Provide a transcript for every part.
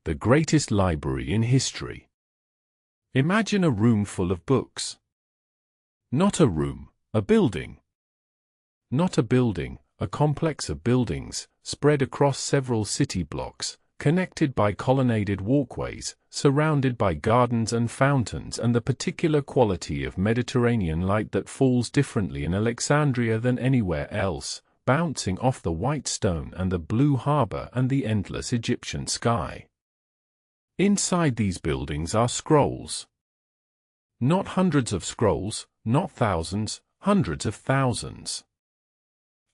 the greatest library in history. Imagine a room full of books. Not a room, a building. Not a building, a complex of buildings, spread across several city blocks, connected by colonnaded walkways, surrounded by gardens and fountains, and the particular quality of Mediterranean light that falls differently in Alexandria than anywhere else, bouncing off the white stone and the blue harbor and the endless Egyptian sky. Inside these buildings are scrolls. Not hundreds of scrolls, not thousands, hundreds of thousands.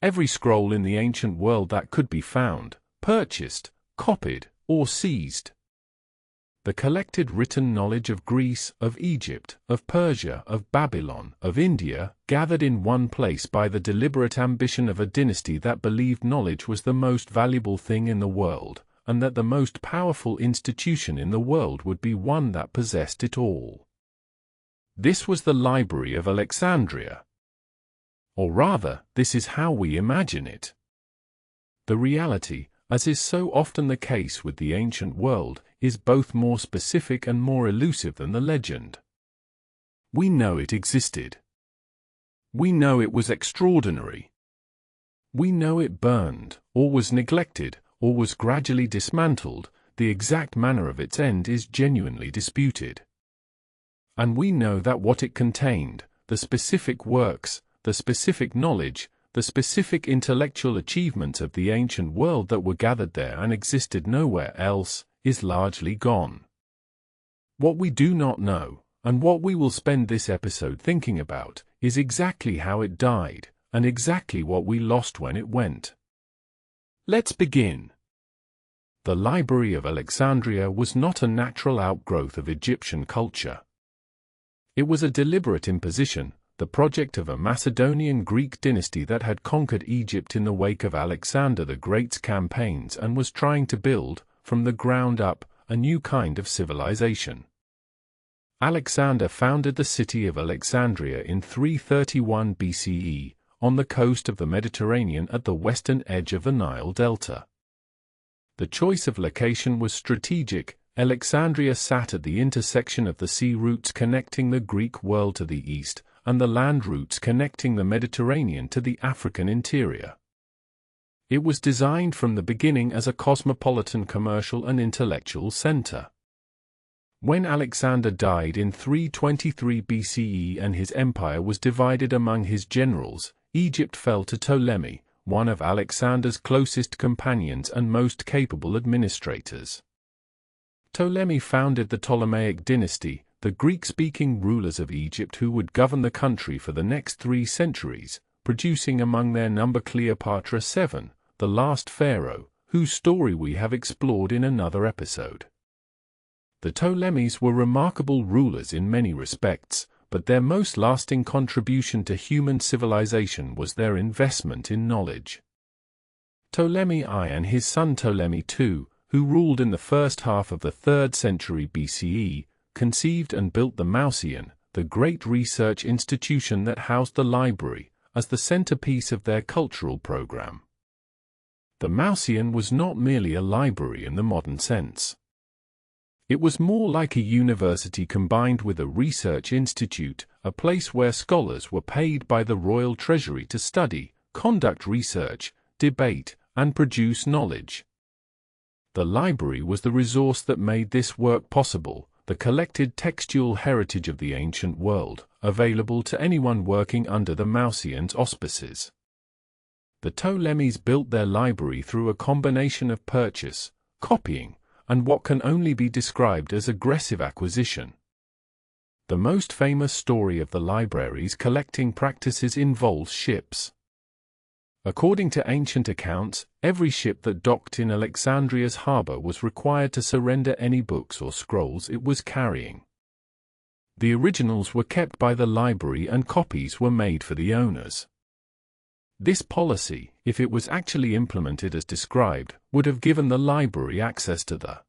Every scroll in the ancient world that could be found, purchased, copied, or seized. The collected written knowledge of Greece, of Egypt, of Persia, of Babylon, of India, gathered in one place by the deliberate ambition of a dynasty that believed knowledge was the most valuable thing in the world, and that the most powerful institution in the world would be one that possessed it all. This was the Library of Alexandria. Or rather, this is how we imagine it. The reality, as is so often the case with the ancient world, is both more specific and more elusive than the legend. We know it existed. We know it was extraordinary. We know it burned, or was neglected, or was gradually dismantled. The exact manner of its end is genuinely disputed. And we know that what it contained, the specific works, the specific knowledge, the specific intellectual achievements of the ancient world that were gathered there and existed nowhere else, is largely gone. What we do not know, and what we will spend this episode thinking about, is exactly how it died, and exactly what we lost when it went. Let's begin. The Library of Alexandria was not a natural outgrowth of Egyptian culture. It was a deliberate imposition, the project of a Macedonian Greek dynasty that had conquered Egypt in the wake of Alexander the Great's campaigns and was trying to build, from the ground up, a new kind of civilization. Alexander founded the city of Alexandria in 331 BCE, on the coast of the Mediterranean at the western edge of the Nile Delta. The choice of location was strategic. Alexandria sat at the intersection of the sea routes connecting the Greek world to the east, and the land routes connecting the Mediterranean to the African interior. It was designed from the beginning as a cosmopolitan commercial and intellectual center. When Alexander died in 323 BCE and his empire was divided among his generals, Egypt fell to Ptolemy, one of Alexander's closest companions and most capable administrators. Ptolemy founded the Ptolemaic dynasty, the Greek-speaking rulers of Egypt who would govern the country for the next 3 centuries, producing among their number Cleopatra VII, the last pharaoh, whose story we have explored in another episode. The Ptolemies were remarkable rulers in many respects, but their most lasting contribution to human civilization was their investment in knowledge. Ptolemy I and his son Ptolemy II, who ruled in the first half of the 3rd century BCE, conceived and built the Mausoleum, the great research institution that housed the library, as the centerpiece of their cultural program. The Mausoleum was not merely a library in the modern sense. It was more like a university combined with a research institute, a place where scholars were paid by the royal treasury to study, conduct research, debate, and produce knowledge. The library was the resource that made this work possible, the collected textual heritage of the ancient world, available to anyone working under the Mausoleum's auspices. The Ptolemies built their library through a combination of purchase, copying, and what can only be described as aggressive acquisition. The most famous story of the library's collecting practices involves ships. According to ancient accounts, every ship that docked in Alexandria's harbor was required to surrender any books or scrolls it was carrying. The originals were kept by the library and copies were made for the owners. This policy, if it was actually implemented as described, would have given the library access to the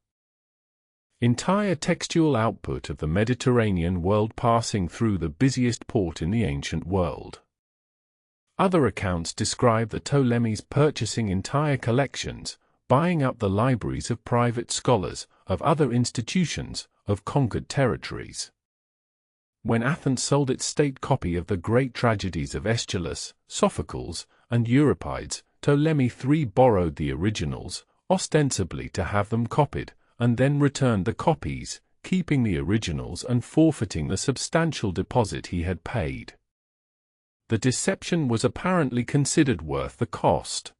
entire textual output of the Mediterranean world passing through the busiest port in the ancient world. Other accounts describe the Ptolemies purchasing entire collections, buying up the libraries of private scholars, of other institutions, of conquered territories. When Athens sold its state copy of the great tragedies of Aeschylus, Sophocles, and Euripides, Ptolemy III borrowed the originals, ostensibly to have them copied, and then returned the copies, keeping the originals and forfeiting the substantial deposit he had paid. The deception was apparently considered worth the cost.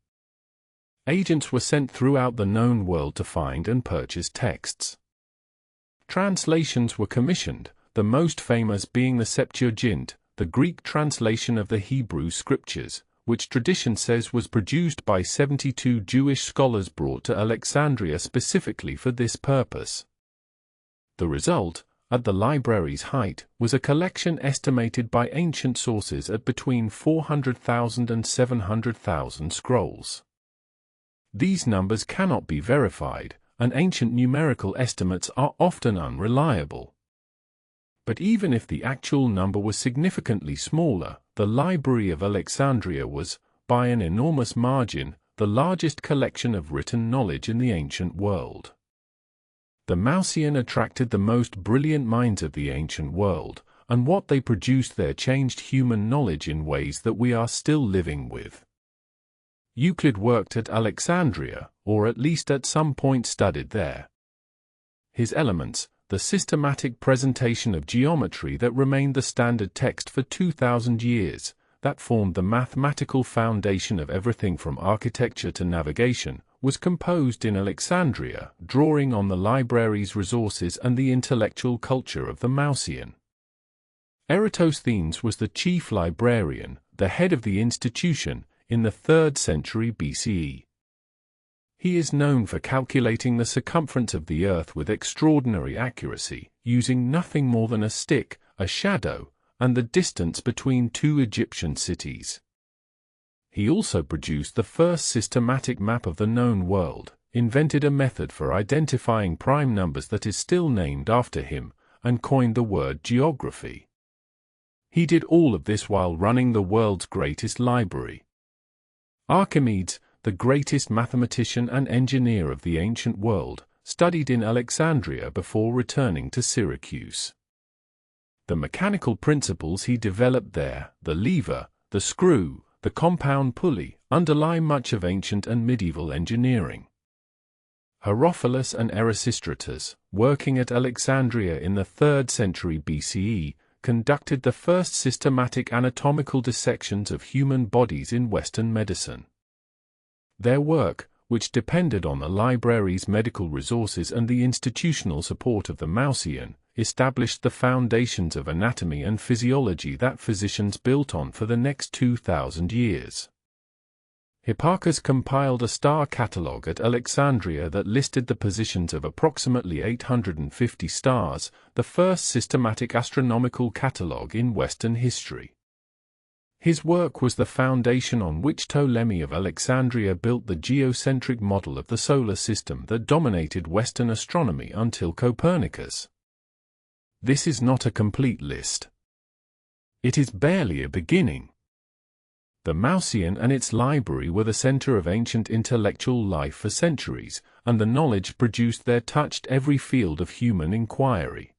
Agents were sent throughout the known world to find and purchase texts. Translations were commissioned, the most famous being the Septuagint, the Greek translation of the Hebrew Scriptures, which tradition says was produced by 72 Jewish scholars brought to Alexandria specifically for this purpose. The result, at the library's height, was a collection estimated by ancient sources at between 400,000 and 700,000 scrolls. These numbers cannot be verified, and ancient numerical estimates are often unreliable. But even if the actual number was significantly smaller, the Library of Alexandria was, by an enormous margin, the largest collection of written knowledge in the ancient world. The Mausian attracted the most brilliant minds of the ancient world, and what they produced there changed human knowledge in ways that we are still living with. Euclid worked at Alexandria, or at least at some point studied there. His Elements, the systematic presentation of geometry that remained the standard text for 2,000 years, that formed the mathematical foundation of everything from architecture to navigation, was composed in Alexandria, drawing on the library's resources and the intellectual culture of the Mausian. Eratosthenes was the chief librarian, the head of the institution, in the 3rd century BCE. He is known for calculating the circumference of the Earth with extraordinary accuracy, using nothing more than a stick, a shadow, and the distance between two Egyptian cities. He also produced the first systematic map of the known world, invented a method for identifying prime numbers that is still named after him, and coined the word geography. He did all of this while running the world's greatest library. Archimedes, the greatest mathematician and engineer of the ancient world, studied in Alexandria before returning to Syracuse. The mechanical principles he developed there, the lever, the screw, the compound pulley, underlie much of ancient and medieval engineering. Herophilus and Erasistratus, working at Alexandria in the 3rd century BCE, conducted the first systematic anatomical dissections of human bodies in Western medicine. Their work, which depended on the library's medical resources and the institutional support of the Mausian, established the foundations of anatomy and physiology that physicians built on for the next 2,000 years. Hipparchus compiled a star catalogue at Alexandria that listed the positions of approximately 850 stars, the first systematic astronomical catalogue in Western history. His work was the foundation on which Ptolemy of Alexandria built the geocentric model of the solar system that dominated Western astronomy until Copernicus. This is not a complete list. It is barely a beginning. The Mausian and its library were the center of ancient intellectual life for centuries, and the knowledge produced there touched every field of human inquiry.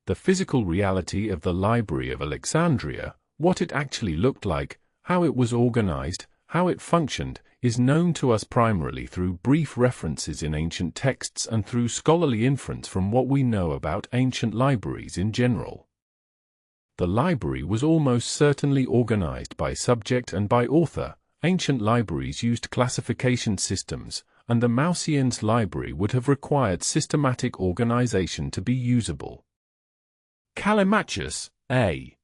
The physical reality of the Library of Alexandria, what it actually looked like, how it was organized, how it functioned, is known to us primarily through brief references in ancient texts and through scholarly inference from what we know about ancient libraries in general. The library was almost certainly organized by subject and by author. Ancient libraries used classification systems, and the Mausian's library would have required systematic organization to be usable. Callimachus, a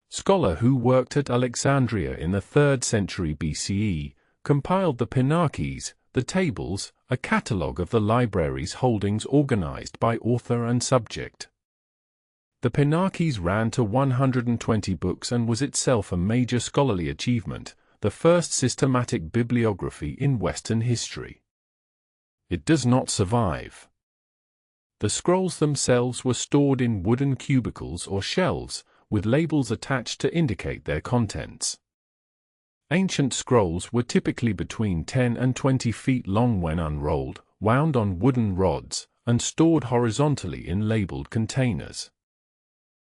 scholar who worked at Alexandria in the 3rd century BCE, compiled the Pinarches, the tables, a catalogue of the library's holdings organized by author and subject. The Pinarches ran to 120 books and was itself a major scholarly achievement, the first systematic bibliography in Western history. It does not survive. The scrolls themselves were stored in wooden cubicles or shelves, with labels attached to indicate their contents. Ancient scrolls were typically between 10 and 20 feet long when unrolled, wound on wooden rods, and stored horizontally in labeled containers.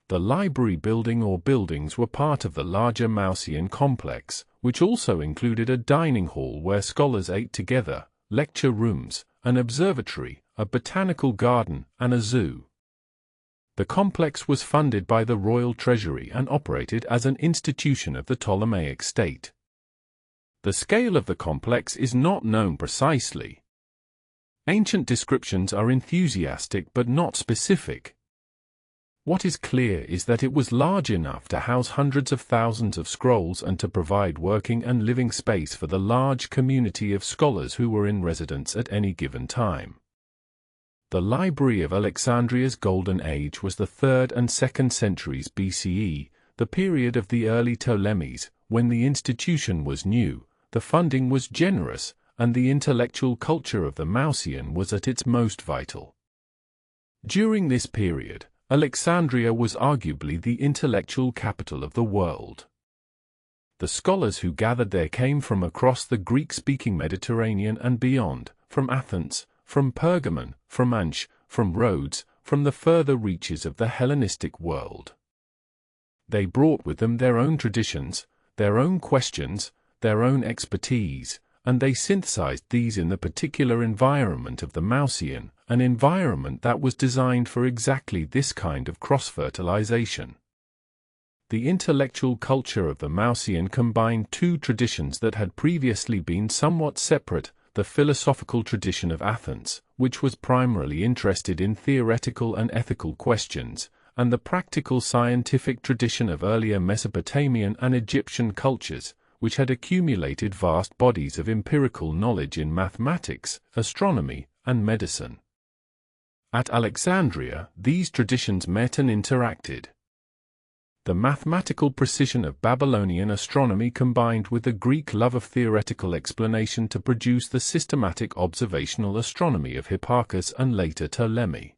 The library building or buildings were part of the larger Mausian complex, which also included a dining hall where scholars ate together, lecture rooms, an observatory, a botanical garden, and a zoo. The complex was funded by the royal treasury and operated as an institution of the Ptolemaic state. The scale of the complex is not known precisely. Ancient descriptions are enthusiastic but not specific. What is clear is that it was large enough to house hundreds of thousands of scrolls and to provide working and living space for the large community of scholars who were in residence at any given time. The Library of Alexandria's golden age was the 3rd and 2nd centuries BCE, the period of the early Ptolemies, when the institution was new, the funding was generous, and the intellectual culture of the Mausian was at its most vital. During this period, Alexandria was arguably the intellectual capital of the world. The scholars who gathered there came from across the Greek-speaking Mediterranean and beyond, from Athens, from Pergamon, from Anch, from Rhodes, from the further reaches of the Hellenistic world. They brought with them their own traditions, their own questions, their own expertise, and they synthesized these in the particular environment of the Mausian, an environment that was designed for exactly this kind of cross-fertilization. The intellectual culture of the Mausian combined two traditions that had previously been somewhat separate: the philosophical tradition of Athens, which was primarily interested in theoretical and ethical questions, and the practical scientific tradition of earlier Mesopotamian and Egyptian cultures, which had accumulated vast bodies of empirical knowledge in mathematics, astronomy, and medicine. At Alexandria, these traditions met and interacted. The mathematical precision of Babylonian astronomy combined with the Greek love of theoretical explanation to produce the systematic observational astronomy of Hipparchus and later Ptolemy.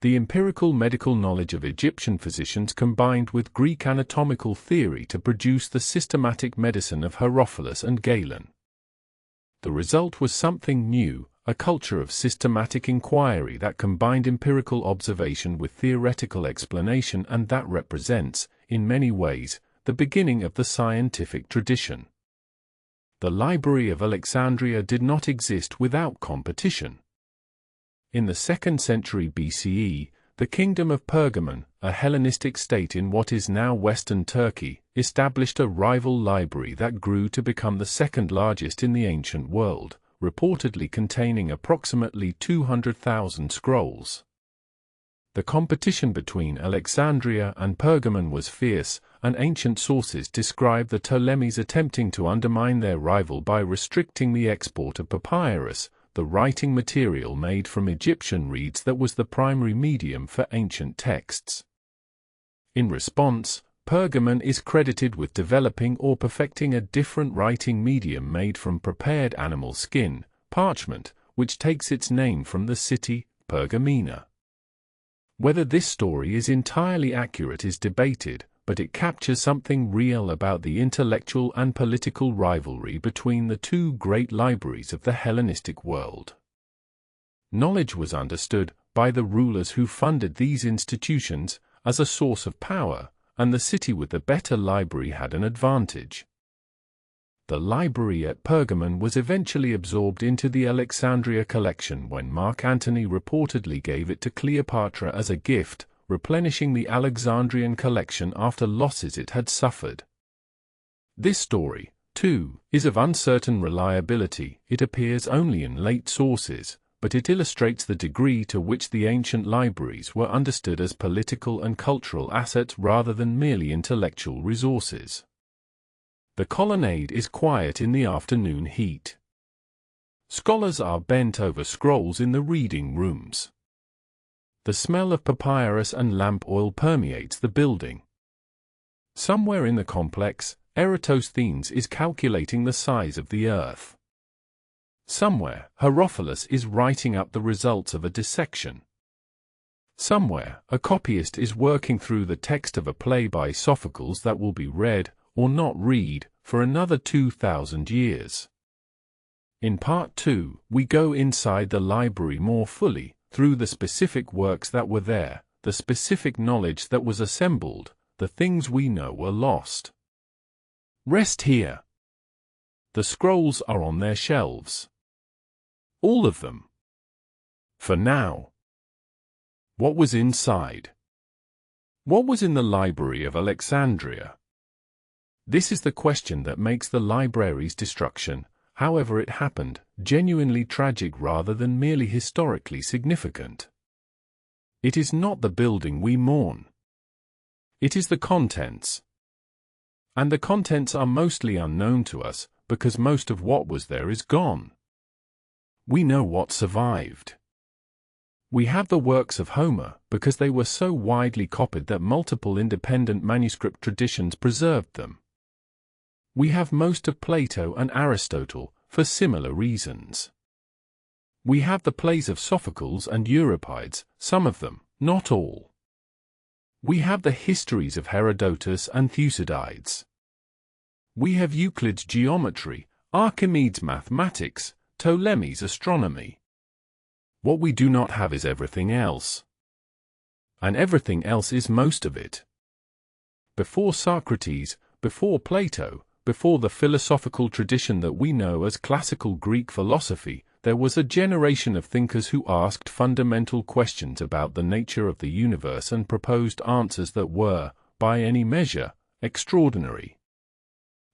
The empirical medical knowledge of Egyptian physicians combined with Greek anatomical theory to produce the systematic medicine of Herophilus and Galen. The result was something new, a culture of systematic inquiry that combined empirical observation with theoretical explanation, and that represents, in many ways, the beginning of the scientific tradition. The Library of Alexandria did not exist without competition. In the 2nd century BCE, the Kingdom of Pergamon, a Hellenistic state in what is now western Turkey, established a rival library that grew to become the second largest in the ancient world, reportedly containing approximately 200,000 scrolls. The competition between Alexandria and Pergamon was fierce, and ancient sources describe the Ptolemies attempting to undermine their rival by restricting the export of papyrus, the writing material made from Egyptian reeds that was the primary medium for ancient texts. In response, Pergamon is credited with developing or perfecting a different writing medium made from prepared animal skin, parchment, which takes its name from the city, Pergamena. Whether this story is entirely accurate is debated, but it captures something real about the intellectual and political rivalry between the two great libraries of the Hellenistic world. Knowledge was understood, by the rulers who funded these institutions, as a source of power, and the city with the better library had an advantage. The library at Pergamon was eventually absorbed into the Alexandria collection when Mark Antony reportedly gave it to Cleopatra as a gift, replenishing the Alexandrian collection after losses it had suffered. This story, too, is of uncertain reliability. It appears only in late sources, but it illustrates the degree to which the ancient libraries were understood as political and cultural assets rather than merely intellectual resources. The colonnade is quiet in the afternoon heat. Scholars are bent over scrolls in the reading rooms. The smell of papyrus and lamp oil permeates the building. Somewhere in the complex, Eratosthenes is calculating the size of the earth. Somewhere, Herophilus is writing up the results of a dissection. Somewhere, a copyist is working through the text of a play by Sophocles that will be read, or not read, for another 2,000 years. In Part 2, we go inside the library more fully, through the specific works that were there, the specific knowledge that was assembled, the things we know were lost. Rest here. The scrolls are on their shelves. All of them. For now. What was inside? What was in the Library of Alexandria? This is the question that makes the library's destruction, however it happened, genuinely tragic rather than merely historically significant. It is not the building we mourn. It is the contents. And the contents are mostly unknown to us, because most of what was there is gone. We know what survived. We have the works of Homer, because they were so widely copied that multiple independent manuscript traditions preserved them. We have most of Plato and Aristotle, for similar reasons. We have the plays of Sophocles and Euripides, some of them, not all. We have the histories of Herodotus and Thucydides. We have Euclid's geometry, Archimedes' mathematics, Ptolemy's astronomy. What we do not have is everything else. And everything else is most of it. Before Socrates, before Plato, before the philosophical tradition that we know as classical Greek philosophy, there was a generation of thinkers who asked fundamental questions about the nature of the universe and proposed answers that were, by any measure, extraordinary.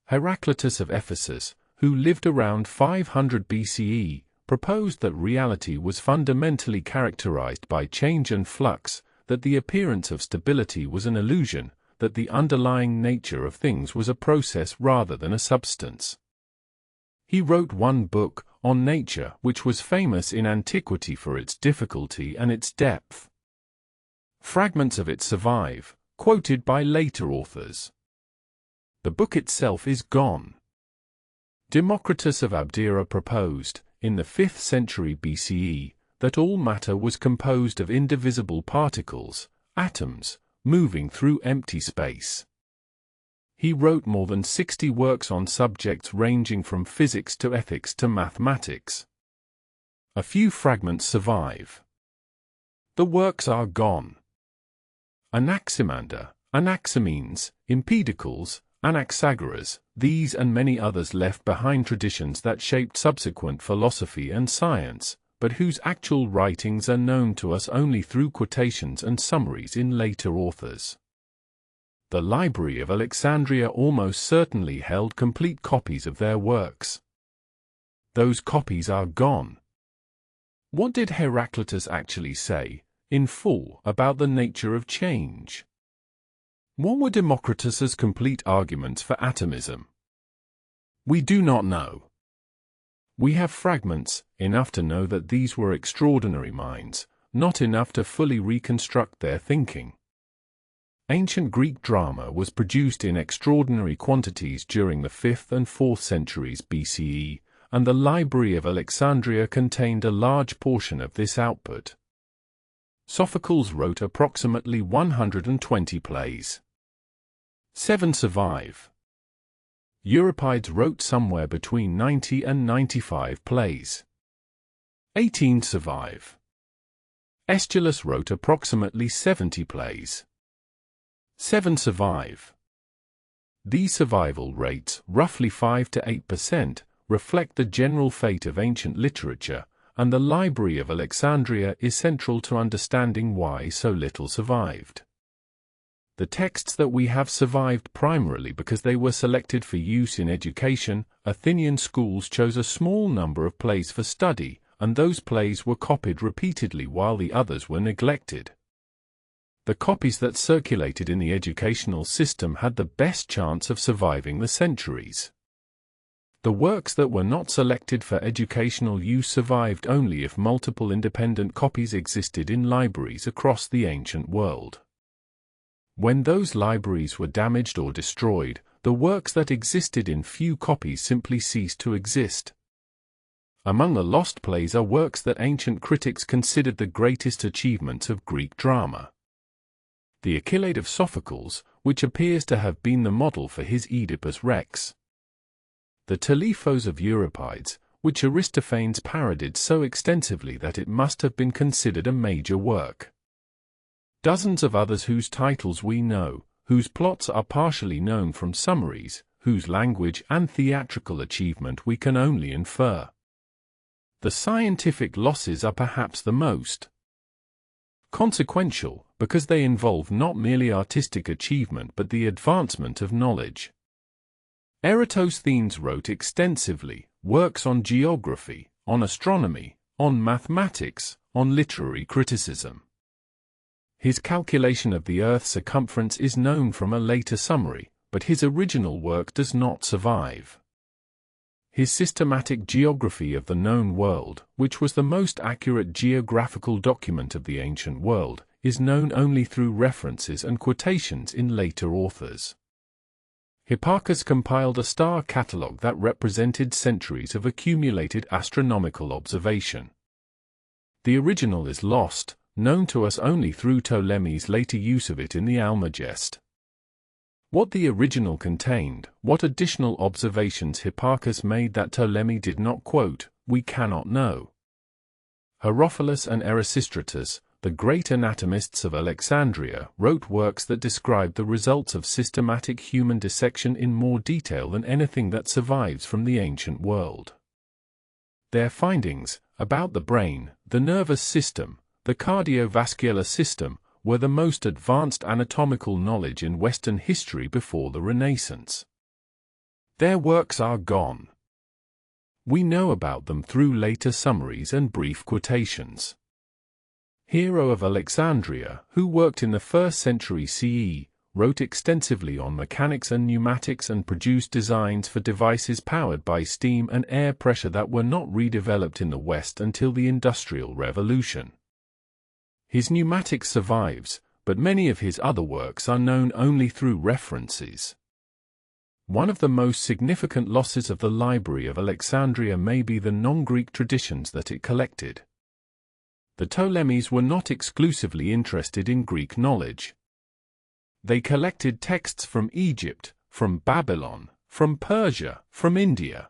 Heraclitus of Ephesus, who lived around 500 BCE, proposed that reality was fundamentally characterized by change and flux, that the appearance of stability was an illusion, that the underlying nature of things was a process rather than a substance. He wrote one book, On Nature, which was famous in antiquity for its difficulty and its depth. Fragments of it survive, quoted by later authors. The book itself is gone. Democritus of Abdera proposed, in the 5th century BCE, that all matter was composed of indivisible particles, atoms, moving through empty space. He wrote more than 60 works on subjects ranging from physics to ethics to mathematics. A few fragments survive. The works are gone. Anaximander, Anaximenes, Empedocles, Anaxagoras, these and many others left behind traditions that shaped subsequent philosophy and science, but whose actual writings are known to us only through quotations and summaries in later authors. The Library of Alexandria almost certainly held complete copies of their works. Those copies are gone. What did Heraclitus actually say, in full, about the nature of change? What were Democritus's complete arguments for atomism? We do not know. We have fragments, enough to know that these were extraordinary minds, not enough to fully reconstruct their thinking. Ancient Greek drama was produced in extraordinary quantities during the 5th and 4th centuries BCE, and the Library of Alexandria contained a large portion of this output. Sophocles wrote approximately 120 plays. 7 survive. Euripides wrote somewhere between 90 and 95 plays. 18 survive. Aeschylus wrote approximately 70 plays. 7 survive. These survival rates, roughly 5 to 8%, reflect the general fate of ancient literature, and the Library of Alexandria is central to understanding why so little survived. The texts that we have survived primarily because they were selected for use in education. Athenian schools chose a small number of plays for study, and those plays were copied repeatedly while the others were neglected. The copies that circulated in the educational system had the best chance of surviving the centuries. The works that were not selected for educational use survived only if multiple independent copies existed in libraries across the ancient world. When those libraries were damaged or destroyed, the works that existed in few copies simply ceased to exist. Among the lost plays are works that ancient critics considered the greatest achievements of Greek drama. The Achillade of Sophocles, which appears to have been the model for his Oedipus Rex. the Telephos of Euripides, which Aristophanes parodied so extensively that it must have been considered a major work. Dozens of others whose titles we know, whose plots are partially known from summaries, whose language and theatrical achievement we can only infer. The scientific losses are perhaps the most consequential, because they involve not merely artistic achievement but the advancement of knowledge. Eratosthenes wrote extensively works on geography, on astronomy, on mathematics, on literary criticism. His calculation of the Earth's circumference is known from a later summary, but his original work does not survive. His systematic geography of the known world, which was the most accurate geographical document of the ancient world, is known only through references and quotations in later authors. Hipparchus compiled a star catalogue that represented centuries of accumulated astronomical observation. The original is lost, known to us only through Ptolemy's later use of it in the Almagest. What the original contained, what additional observations Hipparchus made that Ptolemy did not quote, we cannot know. Herophilus and Erasistratus, the great anatomists of Alexandria, wrote works that described the results of systematic human dissection in more detail than anything that survives from the ancient world. Their findings, about the brain, the nervous system, the cardiovascular system, were the most advanced anatomical knowledge in Western history before the Renaissance. Their works are gone. We know about them through later summaries and brief quotations. Hero of Alexandria, who worked in the 1st century CE, wrote extensively on mechanics and pneumatics and produced designs for devices powered by steam and air pressure that were not redeveloped in the West until the Industrial Revolution. His pneumatics survives, but many of his other works are known only through references. One of the most significant losses of the Library of Alexandria may be the non-Greek traditions that it collected. The Ptolemies were not exclusively interested in Greek knowledge. They collected texts from Egypt, from Babylon, from Persia, from India.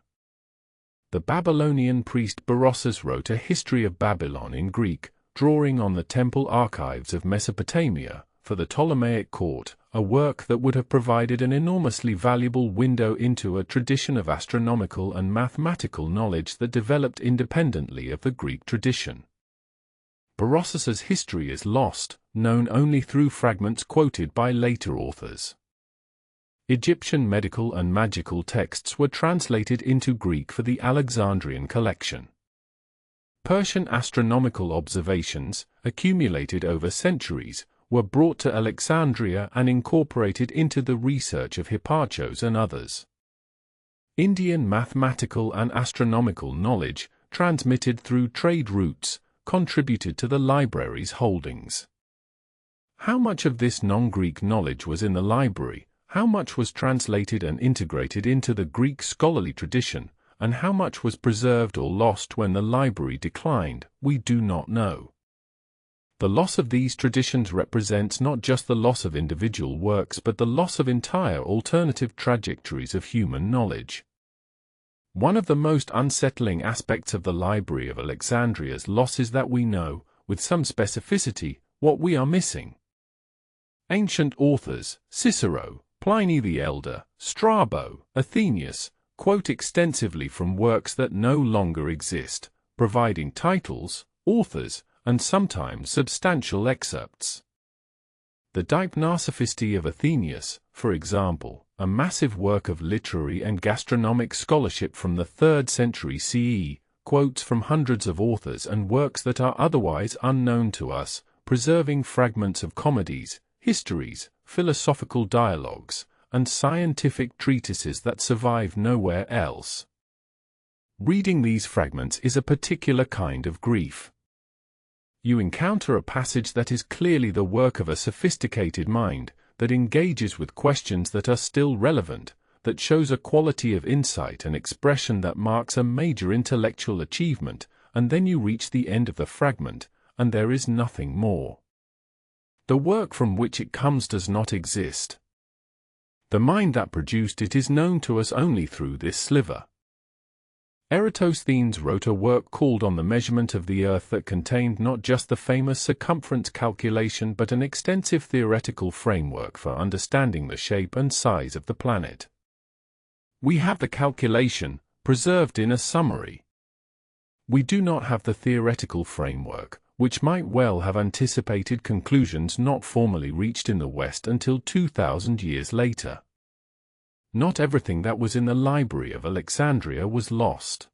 The Babylonian priest Berossus wrote a history of Babylon in Greek, drawing on the temple archives of Mesopotamia, for the Ptolemaic court, a work that would have provided an enormously valuable window into a tradition of astronomical and mathematical knowledge that developed independently of the Greek tradition. Berossus's history is lost, known only through fragments quoted by later authors. Egyptian medical and magical texts were translated into Greek for the Alexandrian collection. Persian astronomical observations, accumulated over centuries, were brought to Alexandria and incorporated into the research of Hipparchus and others. Indian mathematical and astronomical knowledge, transmitted through trade routes, contributed to the library's holdings. How much of this non-Greek knowledge was in the library, how much was translated and integrated into the Greek scholarly tradition, and how much was preserved or lost when the library declined, we do not know. The loss of these traditions represents not just the loss of individual works but the loss of entire alternative trajectories of human knowledge. One of the most unsettling aspects of the Library of Alexandria's loss is that we know, with some specificity, what we are missing. Ancient authors, Cicero, Pliny the Elder, Strabo, Athenaeus, quote extensively from works that no longer exist, providing titles, authors, and sometimes substantial excerpts. The Deipnosophisti of Athenaeus, for example, a massive work of literary and gastronomic scholarship from the 3rd century CE, quotes from hundreds of authors and works that are otherwise unknown to us, preserving fragments of comedies, histories, philosophical dialogues, and scientific treatises that survive nowhere else. Reading these fragments is a particular kind of grief. You encounter a passage that is clearly the work of a sophisticated mind, that engages with questions that are still relevant, that shows a quality of insight and expression that marks a major intellectual achievement, and then you reach the end of the fragment, and there is nothing more. The work from which it comes does not exist. The mind that produced it is known to us only through this sliver. Eratosthenes wrote a work called On the Measurement of the Earth that contained not just the famous circumference calculation but an extensive theoretical framework for understanding the shape and size of the planet. We have the calculation, preserved in a summary. We do not have the theoretical framework, which might well have anticipated conclusions not formally reached in the West until 2,000 years later. Not everything that was in the Library of Alexandria was lost.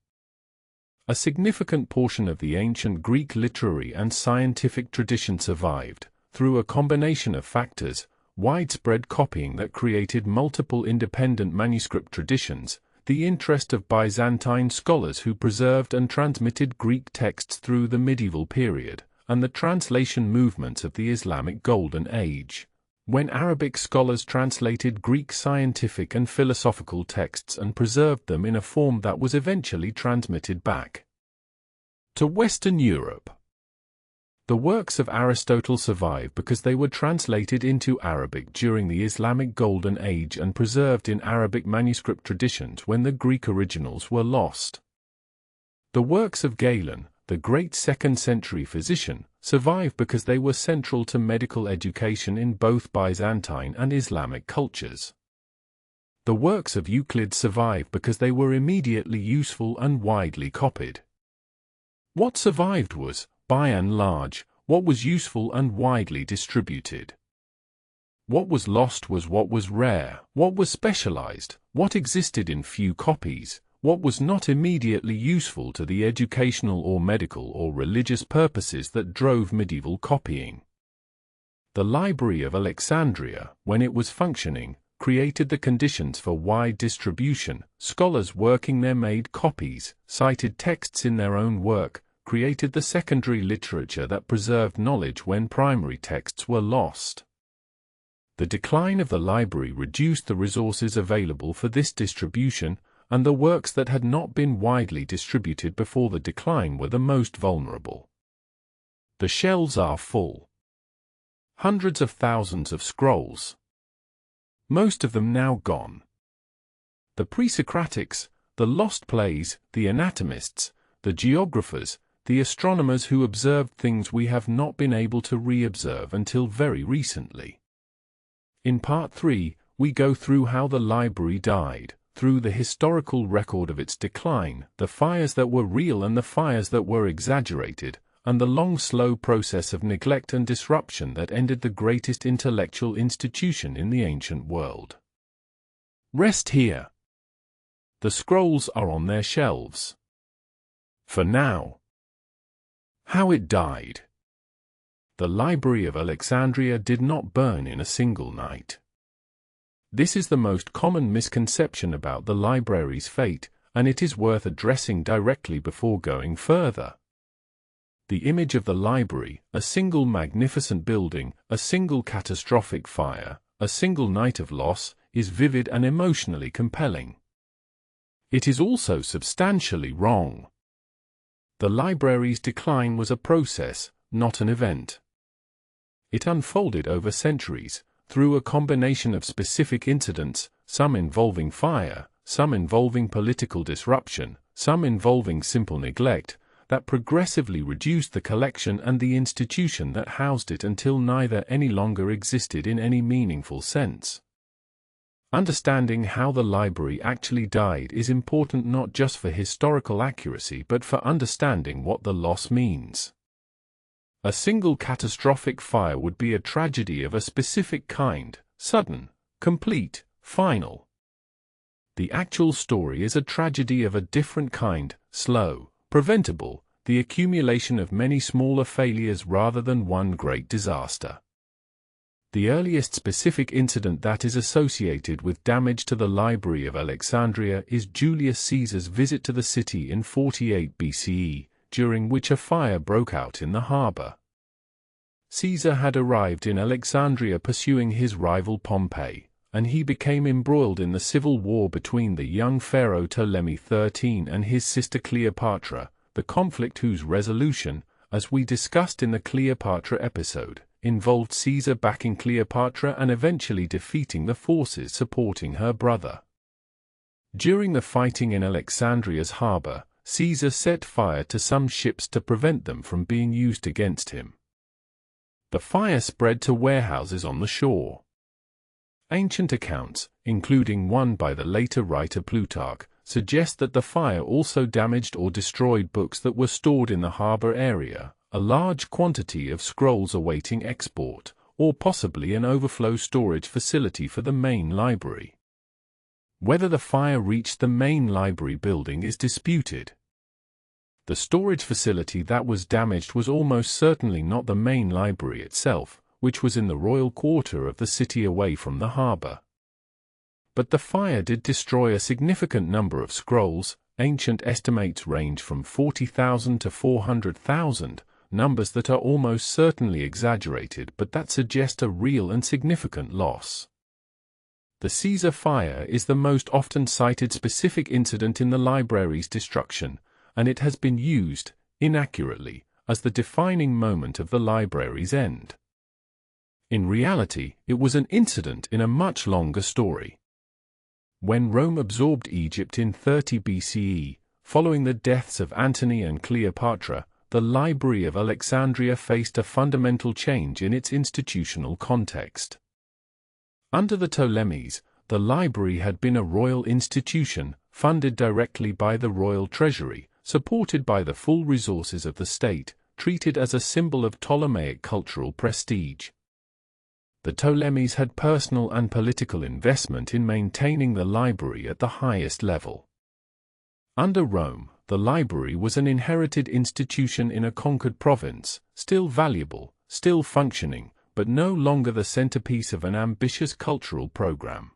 A significant portion of the ancient Greek literary and scientific tradition survived, through a combination of factors: widespread copying that created multiple independent manuscript traditions, the interest of Byzantine scholars who preserved and transmitted Greek texts through the medieval period, and the translation movements of the Islamic Golden Age, when Arabic scholars translated Greek scientific and philosophical texts and preserved them in a form that was eventually transmitted back to Western Europe. The works of Aristotle survive because they were translated into Arabic during the Islamic Golden Age and preserved in Arabic manuscript traditions when the Greek originals were lost. The works of Galen, the great 2nd-century physician, survive because they were central to medical education in both Byzantine and Islamic cultures. The works of Euclid survive because they were immediately useful and widely copied. What survived was, by and large, what was useful and widely distributed. What was lost was what was rare, what was specialized, what existed in few copies, what was not immediately useful to the educational or medical or religious purposes that drove medieval copying. The Library of Alexandria, when it was functioning, created the conditions for wide distribution. Scholars working their made copies, cited texts in their own work, created the secondary literature that preserved knowledge when primary texts were lost. The decline of the library reduced the resources available for this distribution, and the works that had not been widely distributed before the decline were the most vulnerable. The shelves are full. Hundreds of thousands of scrolls. Most of them now gone. The pre-Socratics, the lost plays, the anatomists, the geographers, the astronomers who observed things we have not been able to re-observe until very recently. In Part 3, we go through how the library died, through the historical record of its decline, the fires that were real and the fires that were exaggerated, and the long slow process of neglect and disruption that ended the greatest intellectual institution in the ancient world. Rest here. The scrolls are on their shelves. For now. How it died. The Library of Alexandria did not burn in a single night. This is the most common misconception about the library's fate, and it is worth addressing directly before going further. The image of the library, a single magnificent building, a single catastrophic fire, a single night of loss, is vivid and emotionally compelling. It is also substantially wrong. The library's decline was a process, not an event. It unfolded over centuries, through a combination of specific incidents, some involving fire, some involving political disruption, some involving simple neglect, that progressively reduced the collection and the institution that housed it until neither any longer existed in any meaningful sense. Understanding how the library actually died is important not just for historical accuracy but for understanding what the loss means. A single catastrophic fire would be a tragedy of a specific kind, sudden, complete, final. The actual story is a tragedy of a different kind, slow, preventable, the accumulation of many smaller failures rather than one great disaster. The earliest specific incident that is associated with damage to the Library of Alexandria is Julius Caesar's visit to the city in 48 BCE, during which a fire broke out in the harbor. Caesar had arrived in Alexandria pursuing his rival Pompey, and he became embroiled in the civil war between the young pharaoh Ptolemy XIII and his sister Cleopatra, the conflict whose resolution, as we discussed in the Cleopatra episode, involved Caesar backing Cleopatra and eventually defeating the forces supporting her brother. During the fighting in Alexandria's harbor, Caesar set fire to some ships to prevent them from being used against him. The fire spread to warehouses on the shore. Ancient accounts, including one by the later writer Plutarch, suggest that the fire also damaged or destroyed books that were stored in the harbor area, a large quantity of scrolls awaiting export, or possibly an overflow storage facility for the main library. Whether the fire reached the main library building is disputed. The storage facility that was damaged was almost certainly not the main library itself, which was in the royal quarter of the city away from the harbor. But the fire did destroy a significant number of scrolls. Ancient estimates range from 40,000 to 400,000, numbers that are almost certainly exaggerated but that suggest a real and significant loss. The Caesar fire is the most often cited specific incident in the library's destruction, and it has been used, inaccurately, as the defining moment of the library's end. In reality, it was an incident in a much longer story. When Rome absorbed Egypt in 30 BCE, following the deaths of Antony and Cleopatra, the Library of Alexandria faced a fundamental change in its institutional context. Under the Ptolemies, the library had been a royal institution, funded directly by the royal treasury, supported by the full resources of the state, treated as a symbol of Ptolemaic cultural prestige. The Ptolemies had personal and political investment in maintaining the library at the highest level. Under Rome, the library was an inherited institution in a conquered province, still valuable, still functioning, but no longer the centerpiece of an ambitious cultural program.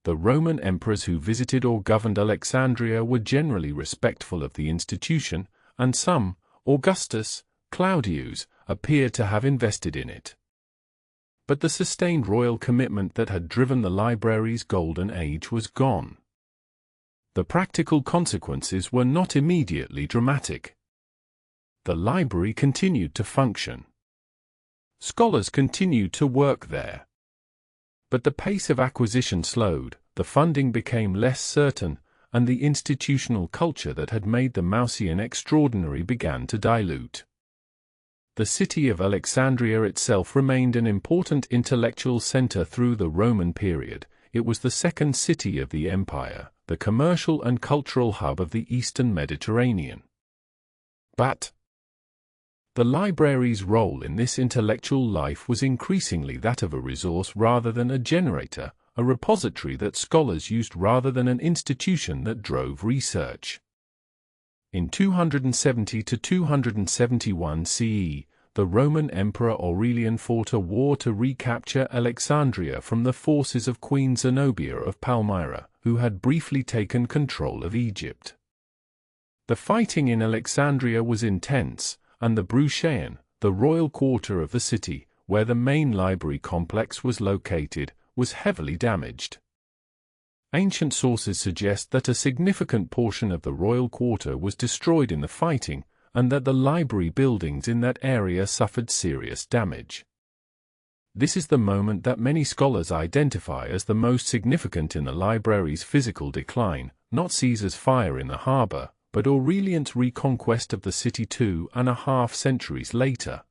The Roman emperors who visited or governed Alexandria were generally respectful of the institution, and some, Augustus, Claudius, appear to have invested in it. But the sustained royal commitment that had driven the library's golden age was gone. The practical consequences were not immediately dramatic. The library continued to function. Scholars continued to work there. But the pace of acquisition slowed, the funding became less certain, and the institutional culture that had made the Mausian extraordinary began to dilute. The city of Alexandria itself remained an important intellectual center through the Roman period. It was the second city of the empire, the commercial and cultural hub of the Eastern Mediterranean. But the library's role in this intellectual life was increasingly that of a resource rather than a generator, a repository that scholars used rather than an institution that drove research. In 270 to 271 CE, the Roman Emperor Aurelian fought a war to recapture Alexandria from the forces of Queen Zenobia of Palmyra, who had briefly taken control of Egypt. The fighting in Alexandria was intense, and the Brucheian, the royal quarter of the city, where the main library complex was located, was heavily damaged. Ancient sources suggest that a significant portion of the royal quarter was destroyed in the fighting, and that the library buildings in that area suffered serious damage. This is the moment that many scholars identify as the most significant in the library's physical decline, not Caesar's fire in the harbor, but Aurelian's reconquest of the city 2.5 centuries later.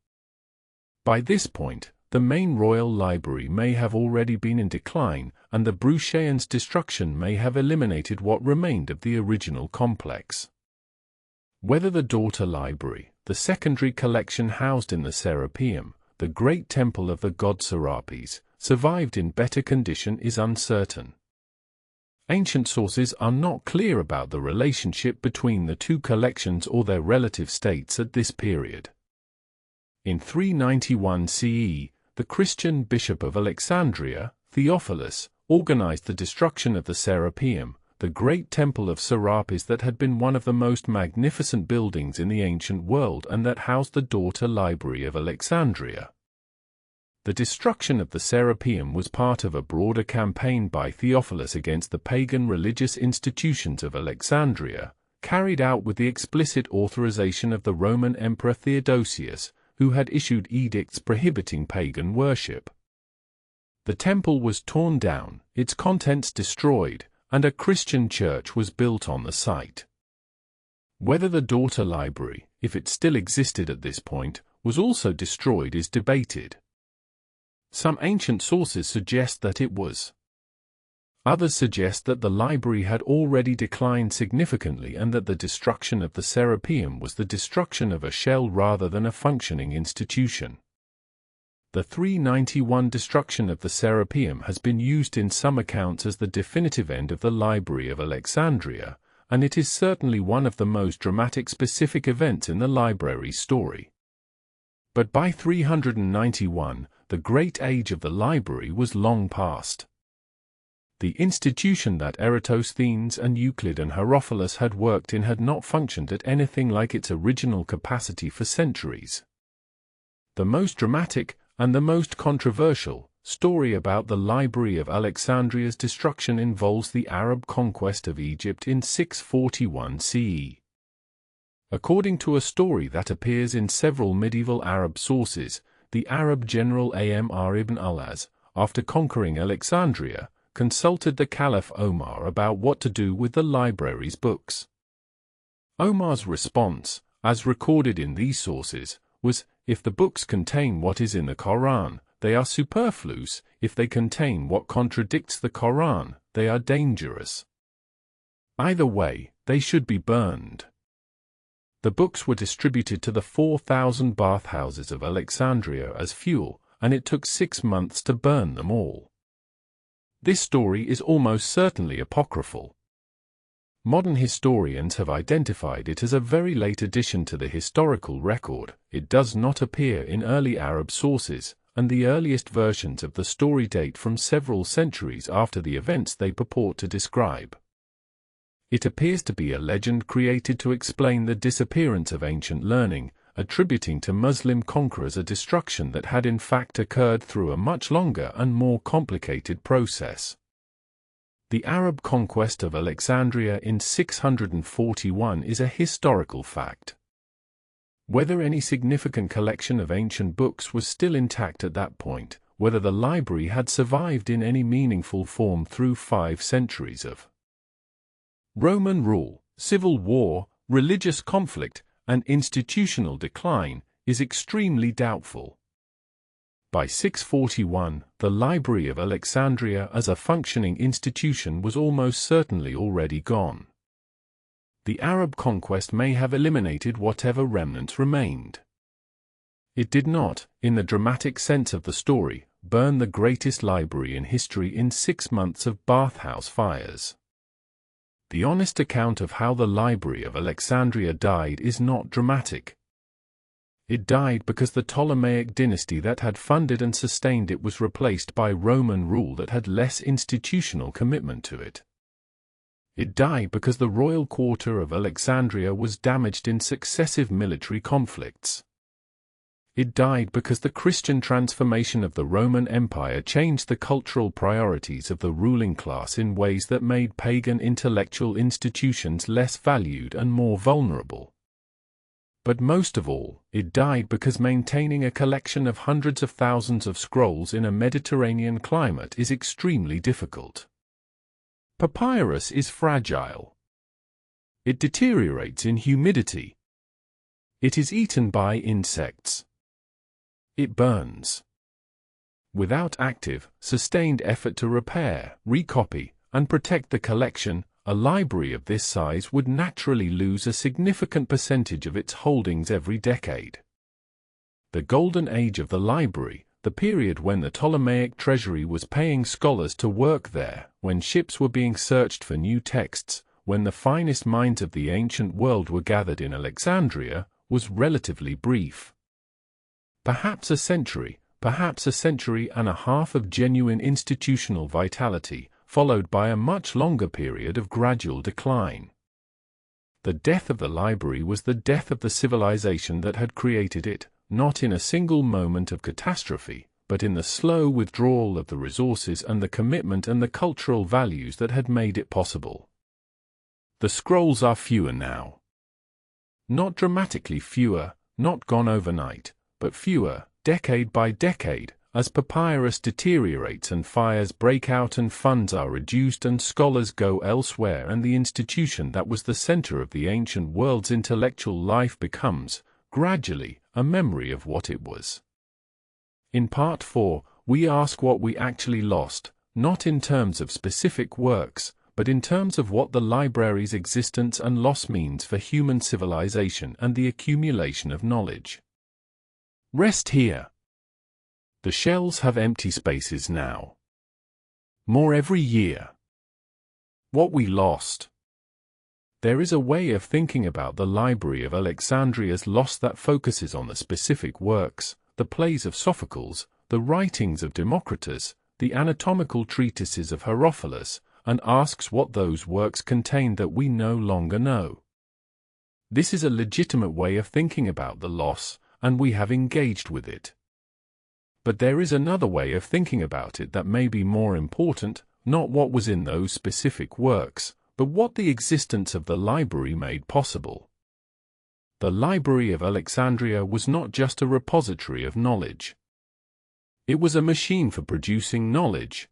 By this point, the main royal library may have already been in decline, and the Brucheians' destruction may have eliminated what remained of the original complex. Whether the daughter library, the secondary collection housed in the Serapeum, the great temple of the god Serapis, survived in better condition is uncertain. Ancient sources are not clear about the relationship between the two collections or their relative states at this period. In 391 CE, the Christian bishop of Alexandria, Theophilus, organized the destruction of the Serapeum, the great temple of Serapis that had been one of the most magnificent buildings in the ancient world and that housed the daughter library of Alexandria. The destruction of the Serapeum was part of a broader campaign by Theophilus against the pagan religious institutions of Alexandria, carried out with the explicit authorization of the Roman Emperor Theodosius, who had issued edicts prohibiting pagan worship. The temple was torn down, its contents destroyed, and a Christian church was built on the site. Whether the daughter library, if it still existed at this point, was also destroyed is debated. Some ancient sources suggest that it was. Others suggest that the library had already declined significantly and that the destruction of the Serapeum was the destruction of a shell rather than a functioning institution. The 391 destruction of the Serapeum has been used in some accounts as the definitive end of the Library of Alexandria, and it is certainly one of the most dramatic specific events in the library's story. But by 391, the great age of the library was long past. The institution that Eratosthenes and Euclid and Herophilus had worked in had not functioned at anything like its original capacity for centuries. The most dramatic, and the most controversial, story about the Library of Alexandria's destruction involves the Arab conquest of Egypt in 641 CE. According to a story that appears in several medieval Arab sources, the Arab general Amr ibn al-As, after conquering Alexandria, consulted the Caliph Omar about what to do with the library's books. Omar's response, as recorded in these sources, was, "If the books contain what is in the Quran, they are superfluous; if they contain what contradicts the Quran, they are dangerous. Either way, they should be burned." The books were distributed to the 4,000 bathhouses of Alexandria as fuel, and it took 6 months to burn them all. This story is almost certainly apocryphal. Modern historians have identified it as a very late addition to the historical record. It does not appear in early Arab sources, and the earliest versions of the story date from several centuries after the events they purport to describe. It appears to be a legend created to explain the disappearance of ancient learning, attributing to Muslim conquerors a destruction that had in fact occurred through a much longer and more complicated process. The Arab conquest of Alexandria in 641 is a historical fact. Whether any significant collection of ancient books was still intact at that point, whether the library had survived in any meaningful form through 5 centuries of Roman rule, civil war, religious conflict, and institutional decline, is extremely doubtful. By 641, the Library of Alexandria as a functioning institution was almost certainly already gone. The Arab conquest may have eliminated whatever remnants remained. It did not, in the dramatic sense of the story, burn the greatest library in history in 6 months of bathhouse fires. The honest account of how the Library of Alexandria died is not dramatic. It died because the Ptolemaic dynasty that had funded and sustained it was replaced by Roman rule that had less institutional commitment to it. It died because the royal quarter of Alexandria was damaged in successive military conflicts. It died because the Christian transformation of the Roman Empire changed the cultural priorities of the ruling class in ways that made pagan intellectual institutions less valued and more vulnerable. But most of all, it died because maintaining a collection of hundreds of thousands of scrolls in a Mediterranean climate is extremely difficult. Papyrus is fragile. It deteriorates in humidity. It is eaten by insects. It burns. Without active, sustained effort to repair, recopy, and protect the collection, a library of this size would naturally lose a significant percentage of its holdings every decade. The golden age of the library, the period when the Ptolemaic treasury was paying scholars to work there, when ships were being searched for new texts, when the finest minds of the ancient world were gathered in Alexandria, was relatively brief. Perhaps a century and a half of genuine institutional vitality, followed by a much longer period of gradual decline. The death of the library was the death of the civilization that had created it, not in a single moment of catastrophe, but in the slow withdrawal of the resources and the commitment and the cultural values that had made it possible. The scrolls are fewer now. Not dramatically fewer, not gone overnight, but fewer, decade by decade, as papyrus deteriorates and fires break out and funds are reduced and scholars go elsewhere, and the institution that was the center of the ancient world's intellectual life becomes, gradually, a memory of what it was. In Part 4, we ask what we actually lost, not in terms of specific works, but in terms of what the library's existence and loss means for human civilization and the accumulation of knowledge. Rest here. The shelves have empty spaces now. More every year. What we lost. There is a way of thinking about the Library of Alexandria's loss that focuses on the specific works, the plays of Sophocles, the writings of Democritus, the anatomical treatises of Herophilus, and asks what those works contain that we no longer know. This is a legitimate way of thinking about the loss, and we have engaged with it. But there is another way of thinking about it that may be more important, not what was in those specific works, but what the existence of the library made possible. The Library of Alexandria was not just a repository of knowledge. It was a machine for producing knowledge.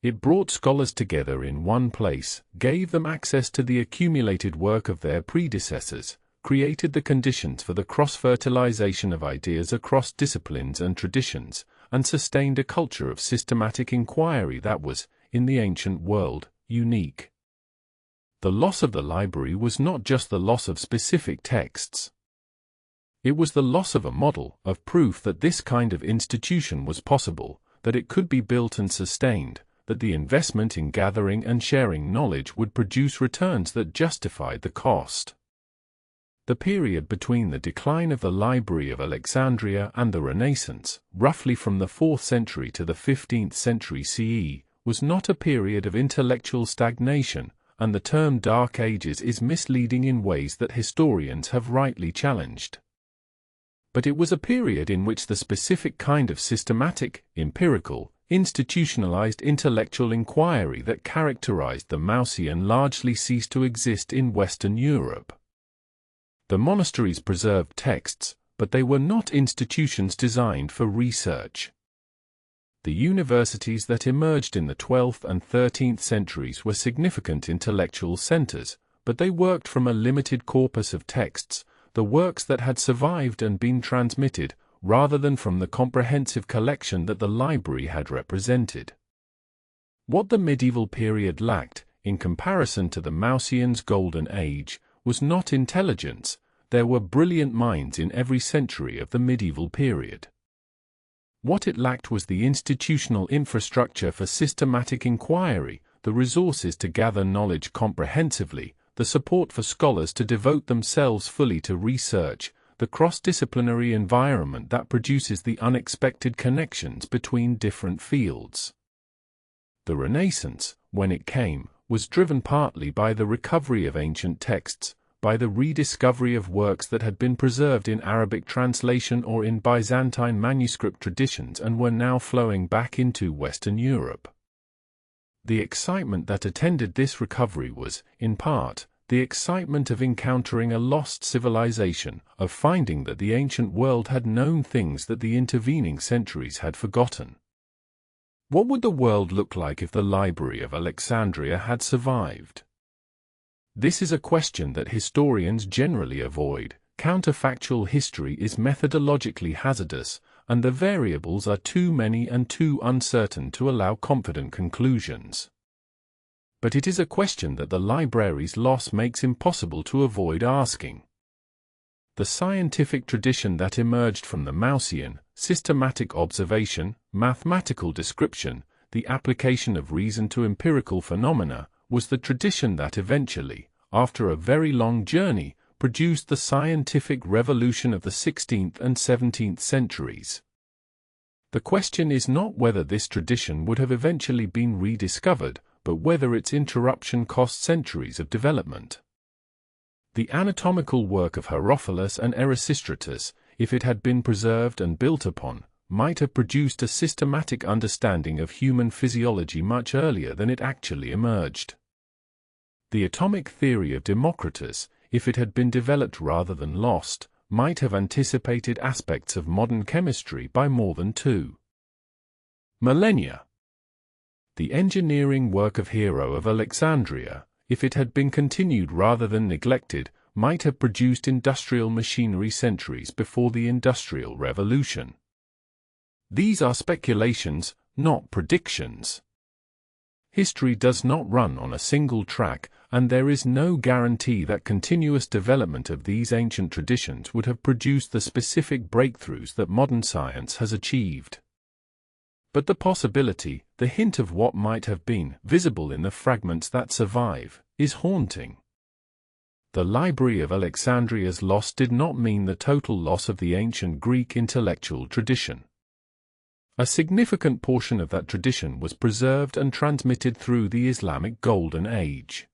It brought scholars together in one place, gave them access to the accumulated work of their predecessors, created the conditions for the cross-fertilization of ideas across disciplines and traditions, and sustained a culture of systematic inquiry that was, in the ancient world, unique. The loss of the library was not just the loss of specific texts. It was the loss of a model, of proof that this kind of institution was possible, that it could be built and sustained, that the investment in gathering and sharing knowledge would produce returns that justified the cost. The period between the decline of the Library of Alexandria and the Renaissance, roughly from the 4th century to the 15th century CE, was not a period of intellectual stagnation, and the term Dark Ages is misleading in ways that historians have rightly challenged. But it was a period in which the specific kind of systematic, empirical, institutionalized intellectual inquiry that characterized the Mausian largely ceased to exist in Western Europe. The monasteries preserved texts, but they were not institutions designed for research. The universities that emerged in the 12th and 13th centuries were significant intellectual centers, but they worked from a limited corpus of texts, the works that had survived and been transmitted, rather than from the comprehensive collection that the library had represented. What the medieval period lacked, in comparison to the Mausians' golden age, was not intelligence. There were brilliant minds in every century of the medieval period. What it lacked was the institutional infrastructure for systematic inquiry, the resources to gather knowledge comprehensively, the support for scholars to devote themselves fully to research, the cross-disciplinary environment that produces the unexpected connections between different fields. The Renaissance, when it came, was driven partly by the recovery of ancient texts, by the rediscovery of works that had been preserved in Arabic translation or in Byzantine manuscript traditions and were now flowing back into Western Europe. The excitement that attended this recovery was, in part, the excitement of encountering a lost civilization, of finding that the ancient world had known things that the intervening centuries had forgotten. What would the world look like if the Library of Alexandria had survived? This is a question that historians generally avoid. Counterfactual history is methodologically hazardous, and the variables are too many and too uncertain to allow confident conclusions. But it is a question that the library's loss makes impossible to avoid asking. The scientific tradition that emerged from the Mausian, systematic observation, mathematical description, the application of reason to empirical phenomena, was the tradition that eventually, after a very long journey, produced the scientific revolution of the 16th and 17th centuries. The question is not whether this tradition would have eventually been rediscovered, but whether its interruption cost centuries of development. The anatomical work of Herophilus and Erasistratus, if it had been preserved and built upon, might have produced a systematic understanding of human physiology much earlier than it actually emerged. The atomic theory of Democritus, if it had been developed rather than lost, might have anticipated aspects of modern chemistry by more than 2 millennia. The engineering work of Hero of Alexandria, if it had been continued rather than neglected, might have produced industrial machinery centuries before the Industrial Revolution. These are speculations, not predictions. History does not run on a single track, and there is no guarantee that continuous development of these ancient traditions would have produced the specific breakthroughs that modern science has achieved. But the possibility, the hint of what might have been, visible in the fragments that survive, is haunting. The Library of Alexandria's loss did not mean the total loss of the ancient Greek intellectual tradition. A significant portion of that tradition was preserved and transmitted through the Islamic Golden Age.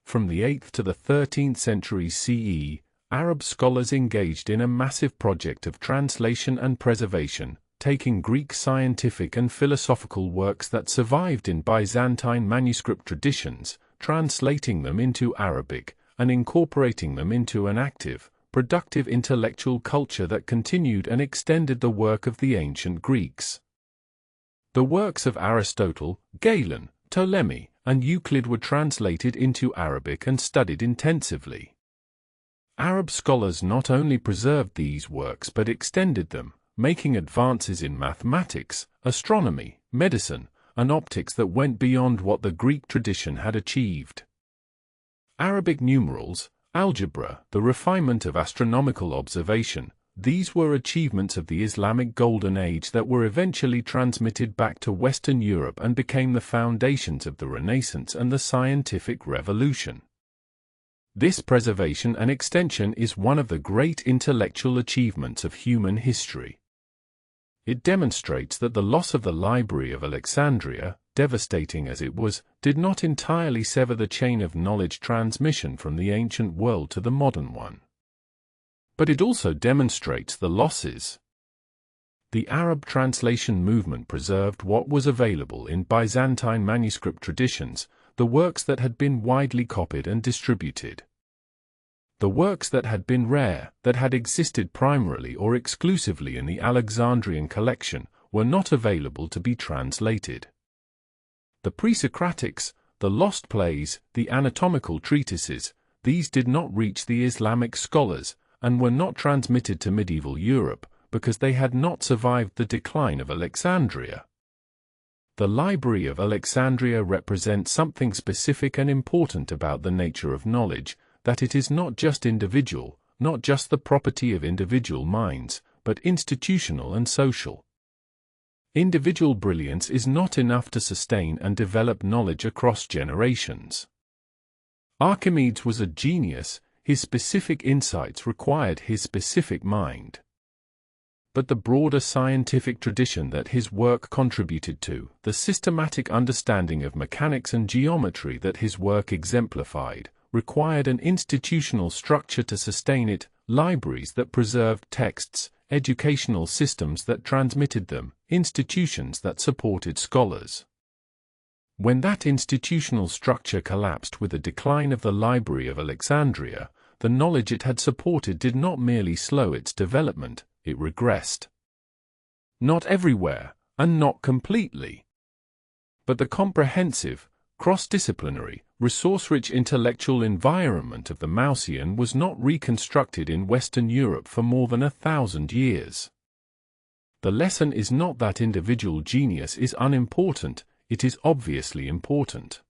From the 8th to the 13th centuries CE, Arab scholars engaged in a massive project of translation and preservation, taking Greek scientific and philosophical works that survived in Byzantine manuscript traditions, translating them into Arabic, and incorporating them into an active, productive intellectual culture that continued and extended the work of the ancient Greeks. The works of Aristotle, Galen, Ptolemy, and Euclid were translated into Arabic and studied intensively. Arab scholars not only preserved these works but extended them, making advances in mathematics, astronomy, medicine, and optics that went beyond what the Greek tradition had achieved. Arabic numerals, algebra, the refinement of astronomical observation, these were achievements of the Islamic Golden Age that were eventually transmitted back to Western Europe and became the foundations of the Renaissance and the scientific revolution. This preservation and extension is one of the great intellectual achievements of human history. It demonstrates that the loss of the Library of Alexandria, devastating as it was, did not entirely sever the chain of knowledge transmission from the ancient world to the modern one. But it also demonstrates the losses. The Arab translation movement preserved what was available in Byzantine manuscript traditions, the works that had been widely copied and distributed. The works that had been rare, that had existed primarily or exclusively in the Alexandrian collection, were not available to be translated. The pre-Socratics, the lost plays, the anatomical treatises, these did not reach the Islamic scholars, and were not transmitted to medieval Europe, because they had not survived the decline of Alexandria. The Library of Alexandria represents something specific and important about the nature of knowledge, that it is not just individual, not just the property of individual minds, but institutional and social. Individual brilliance is not enough to sustain and develop knowledge across generations. Archimedes was a genius, his specific insights required his specific mind. But the broader scientific tradition that his work contributed to, the systematic understanding of mechanics and geometry that his work exemplified, required an institutional structure to sustain it, libraries that preserved texts, educational systems that transmitted them, institutions that supported scholars. When that institutional structure collapsed with the decline of the Library of Alexandria, the knowledge it had supported did not merely slow its development, it regressed. Not everywhere, and not completely. But the comprehensive, cross-disciplinary, resource-rich intellectual environment of the Mausian was not reconstructed in Western Europe for more than 1,000 years. The lesson is not that individual genius is unimportant, it is obviously important.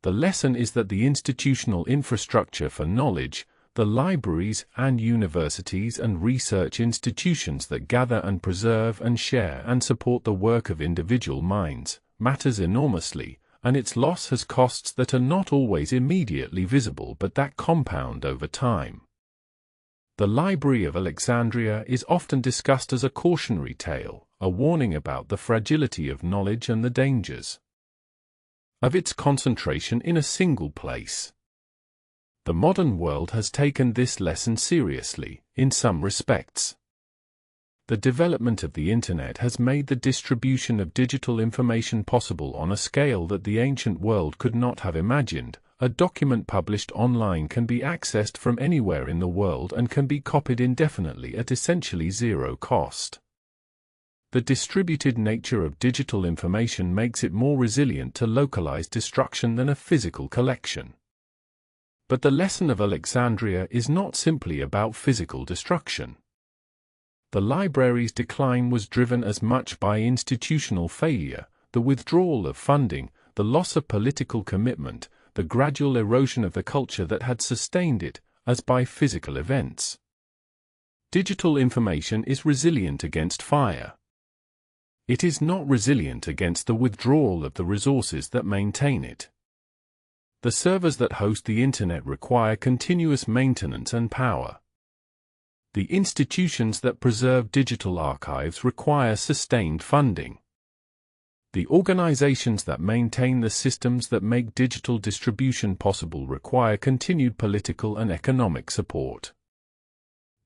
The lesson is that the institutional infrastructure for knowledge, the libraries and universities and research institutions that gather and preserve and share and support the work of individual minds, matters enormously, and its loss has costs that are not always immediately visible but that compound over time. The Library of Alexandria is often discussed as a cautionary tale, a warning about the fragility of knowledge and the dangers of its concentration in a single place. The modern world has taken this lesson seriously, in some respects. The development of the Internet has made the distribution of digital information possible on a scale that the ancient world could not have imagined, a document published online can be accessed from anywhere in the world and can be copied indefinitely at essentially zero cost. The distributed nature of digital information makes it more resilient to localized destruction than a physical collection. But the lesson of Alexandria is not simply about physical destruction. The library's decline was driven as much by institutional failure, the withdrawal of funding, the loss of political commitment, the gradual erosion of the culture that had sustained it, as by physical events. Digital information is resilient against fire. It is not resilient against the withdrawal of the resources that maintain it. The servers that host the Internet require continuous maintenance and power. The institutions that preserve digital archives require sustained funding. The organizations that maintain the systems that make digital distribution possible require continued political and economic support.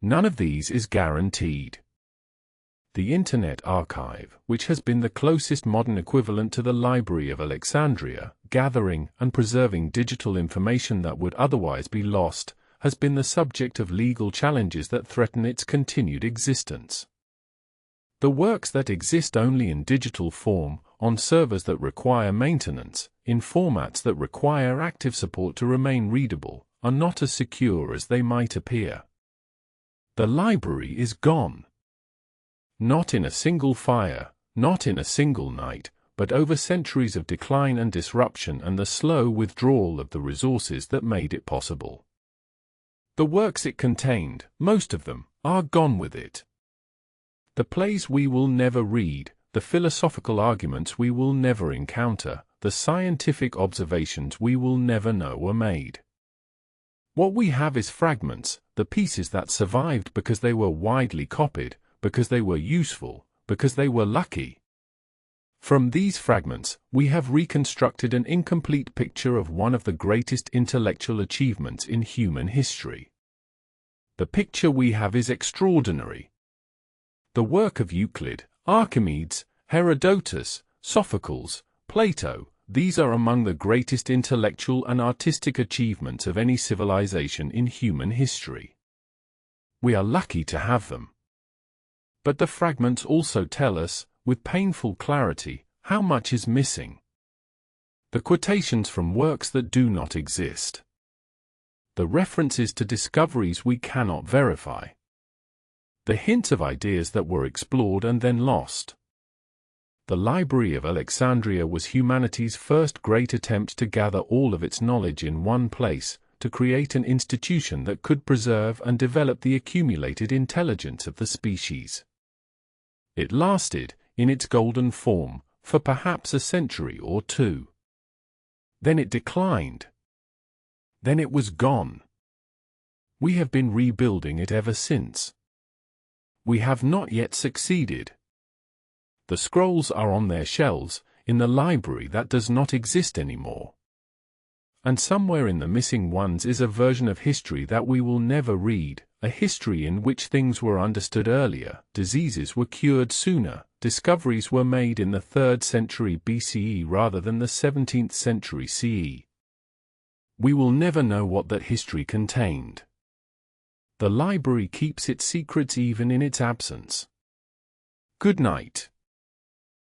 None of these is guaranteed. The Internet Archive, which has been the closest modern equivalent to the Library of Alexandria, gathering and preserving digital information that would otherwise be lost, has been the subject of legal challenges that threaten its continued existence. The works that exist only in digital form, on servers that require maintenance, in formats that require active support to remain readable, are not as secure as they might appear. The library is gone. Not in a single fire, not in a single night, but over centuries of decline and disruption and the slow withdrawal of the resources that made it possible. The works it contained, most of them, are gone with it. The plays we will never read, the philosophical arguments we will never encounter, the scientific observations we will never know were made. What we have is fragments, the pieces that survived because they were widely copied, because they were useful, because they were lucky. From these fragments, we have reconstructed an incomplete picture of one of the greatest intellectual achievements in human history. The picture we have is extraordinary. The work of Euclid, Archimedes, Herodotus, Sophocles, Plato, these are among the greatest intellectual and artistic achievements of any civilization in human history. We are lucky to have them. But the fragments also tell us, with painful clarity, how much is missing. The quotations from works that do not exist. The references to discoveries we cannot verify. The hints of ideas that were explored and then lost. The Library of Alexandria was humanity's first great attempt to gather all of its knowledge in one place, to create an institution that could preserve and develop the accumulated intelligence of the species. It lasted, in its golden form, for perhaps a century or two. Then it declined. Then it was gone. We have been rebuilding it ever since. We have not yet succeeded. The scrolls are on their shelves, in the library that does not exist anymore. And somewhere in the missing ones is a version of history that we will never read, a history in which things were understood earlier, diseases were cured sooner, discoveries were made in the 3rd century BCE rather than the 17th century CE. We will never know what that history contained. The library keeps its secrets even in its absence. Good night.